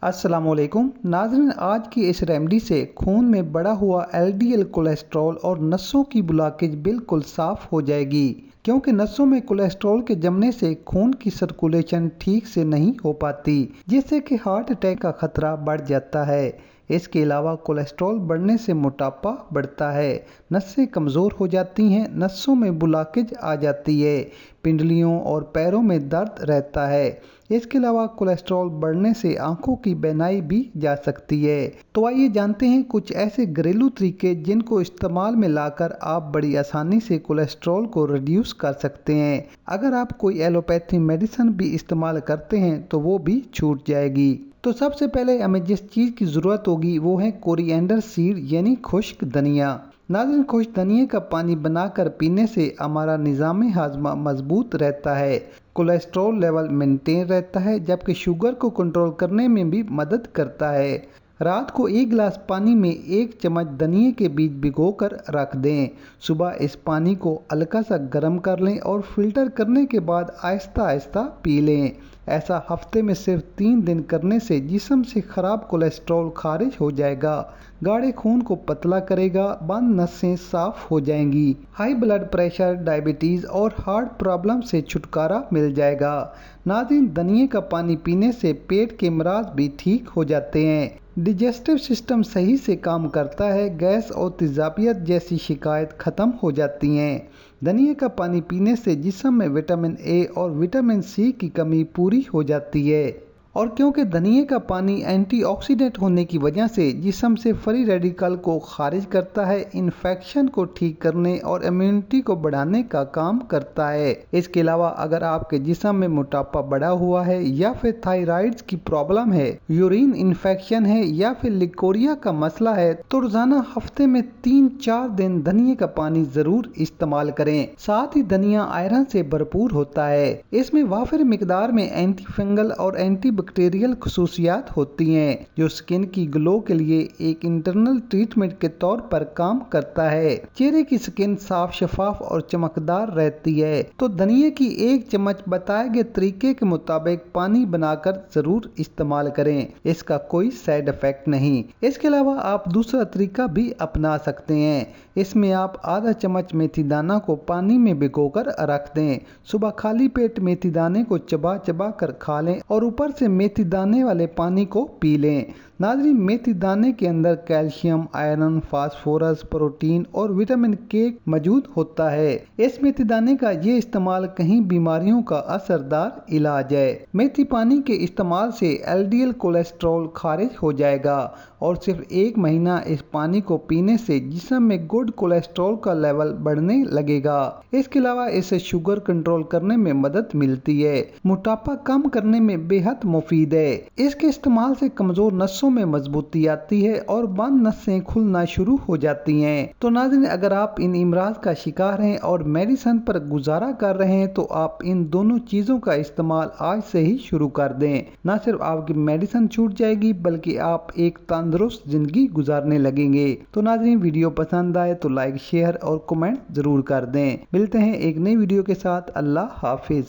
अस्सलाम वालेकुम नाज़रीन, आज की इस रेमेडी से खून में बढ़ा हुआ एलडीएल कोलेस्ट्रॉल और नसों की ब्लॉकेज बिल्कुल साफ हो जाएगी, क्योंकि नसों में कोलेस्ट्रॉल के जमने से खून की सर्कुलेशन ठीक से नहीं हो पाती, जिससे कि हार्ट अटैक का खतरा बढ़ जाता है। इसके अलावा कोलेस्ट्रॉल बढ़ने से मोटापा बढ़ता है, नसें कमज़ोर हो जाती हैं, नसों में ब्लॉकेज आ जाती है, पिंडलियों और पैरों में दर्द रहता है। इसके अलावा कोलेस्ट्रॉल बढ़ने से आंखों की बीनाई भी जा सकती है। तो आइए जानते हैं कुछ ऐसे घरेलू तरीके जिनको इस्तेमाल में लाकर आप बड़ी आसानी से कोलेस्ट्रॉल को रिड्यूस कर सकते हैं। अगर आप कोई एलोपैथी मेडिसिन भी इस्तेमाल करते हैं तो वो भी छूट जाएगी। तो सबसे पहले हमें जिस चीज़ की ज़रूरत होगी वो है कोरिएंडर सीड यानी खुश्क धनिया। नाज़रीन, खुश्क धनिया का पानी बनाकर पीने से हमारा निज़ाम हाजमा मजबूत रहता है, कोलेस्ट्रॉल लेवल मेंटेन रहता है, जबकि शुगर को कंट्रोल करने में भी मदद करता है। रात को 1 गिलास पानी में 1 चम्मच धनिया के बीज भिगोकर रख दें। सुबह इस पानी को हल्का सा गर्म कर लें और फिल्टर करने के बाद आहिस्ता आहिस्ता पी लें। ऐसा हफ्ते में सिर्फ 3 दिन करने से जिस्म से ख़राब कोलेस्ट्रॉल खारिज हो जाएगा, गाढ़े खून को पतला करेगा, बंद नसें साफ हो जाएंगी, हाई ब्लड प्रेशर, डायबिटीज़ और हार्ट प्रॉब्लम से छुटकारा मिल जाएगा। नाज़रीन, धनिया का पानी पीने से पेट के अमराज भी ठीक हो जाते हैं, डिजेस्टिव सिस्टम सही से काम करता है, गैस और तेज़ाबियत जैसी शिकायत ख़त्म हो जाती हैं। धनिया का पानी पीने से जिस्म में विटामिन ए और विटामिन सी की कमी पूरी हो जाती है, और क्योंकि धनिया का पानी एंटीऑक्सीडेंट होने की वजह से जिस्म से फ्री रेडिकल को खारिज करता है, इन्फेक्शन को ठीक करने और इम्यूनिटी को बढ़ाने का काम करता है। इसके अलावा अगर आपके जिस्म में मोटापा बढ़ा हुआ है या फिर थायराइड की प्रॉब्लम है, यूरिन इन्फेक्शन है या फिर लिकोरिया का मसला है, तो रोजाना हफ्ते में 3-4 दिन धनिया का पानी जरूर इस्तेमाल करें। साथ ही धनिया आयरन से भरपूर होता है, इसमें वाफिर मिकदार में एंटी फंगल और एंटी बैक्टीरियल खसूसियात होती हैं, जो स्किन की ग्लो के लिए एक इंटरनल ट्रीटमेंट के तौर पर काम करता है। चेहरे की स्किन साफ, शफाफ और चमकदार रहती है। तो धनिया की 1 चम्मच बताए गए तरीके के मुताबिक पानी बनाकर जरूर इस्तेमाल करें, इसका कोई साइड इफेक्ट नहीं। इसके अलावा आप दूसरा तरीका भी अपना सकते हैं। इसमें आप आधा चम्मच मेथी दाना को पानी में भिगोकर रख दें। सुबह खाली पेट मेथी दाने को चबा चबा कर खा लें और ऊपर से मेथी दाने वाले पानी को पी लें। नाज़रीन, मेथी दाने के अंदर कैल्शियम, आयरन, फास्फोरस, प्रोटीन और विटामिन के मौजूद होता है। इस मेथी दाने का ये इस्तेमाल कई बीमारियों का असरदार इलाज है। मेथी पानी के इस्तेमाल से एलडीएल कोलेस्ट्रॉल खारिज हो जाएगा और सिर्फ 1 महीना इस पानी को पीने से जिस्म में गुड कोलेस्ट्रॉल का लेवल बढ़ने लगेगा। इसके अलावा इससे शुगर कंट्रोल करने में मदद मिलती है, मोटापा कम करने में बेहद मुफीद है। इसके इस्तेमाल से कमजोर नसों में मजबूती आती है और बंद नसें खुलना शुरू हो जाती हैं। तो नाज़रीन, अगर आप इन इमराज का शिकार हैं और मेडिसिन पर गुजारा कर रहे हैं तो आप इन दोनों चीजों का इस्तेमाल आज से ही शुरू कर दें। न सिर्फ आपकी मेडिसिन छूट जाएगी बल्कि आप एक तंदुरुस्त जिंदगी गुजारने लगेंगे। तो नाज़रीन, वीडियो पसंद आए तो लाइक, शेयर और कमेंट जरूर कर दें। मिलते हैं एक नई वीडियो के साथ। अल्लाह हाफिज।